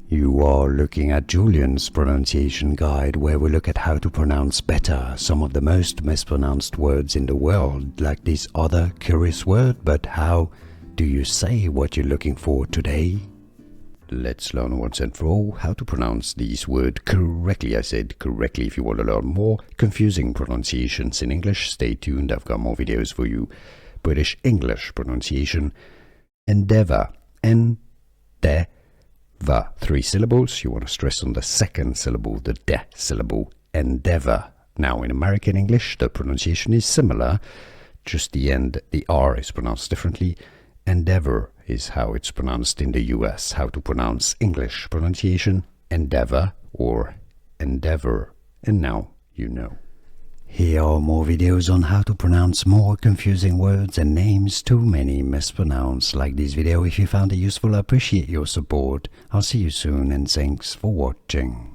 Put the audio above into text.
You are looking at Julian's pronunciation guide, where we look at how to pronounce better some of the most mispronounced words in the world, like this other curious word. But how do you say what you're looking for today? Let's learn once and for all how to pronounce these words correctly. I said correctly. If you want to learn more confusing pronunciations in English, stay tuned. I've got more videos for you. British English pronunciation. Endeavor. Endeavor. 3 syllables. You want to stress on the second syllable, the de syllable. Endeavor. Now in American English, the pronunciation is similar. Just the end, the R is pronounced differently. Endeavor is how it's pronounced in the US. How to pronounce English pronunciation, endeavor or endeavor. And now you know. Here are more videos on how to pronounce more confusing words and names too many mispronounced. Like this video if you found it useful. I appreciate your support. I'll see you soon and thanks for watching.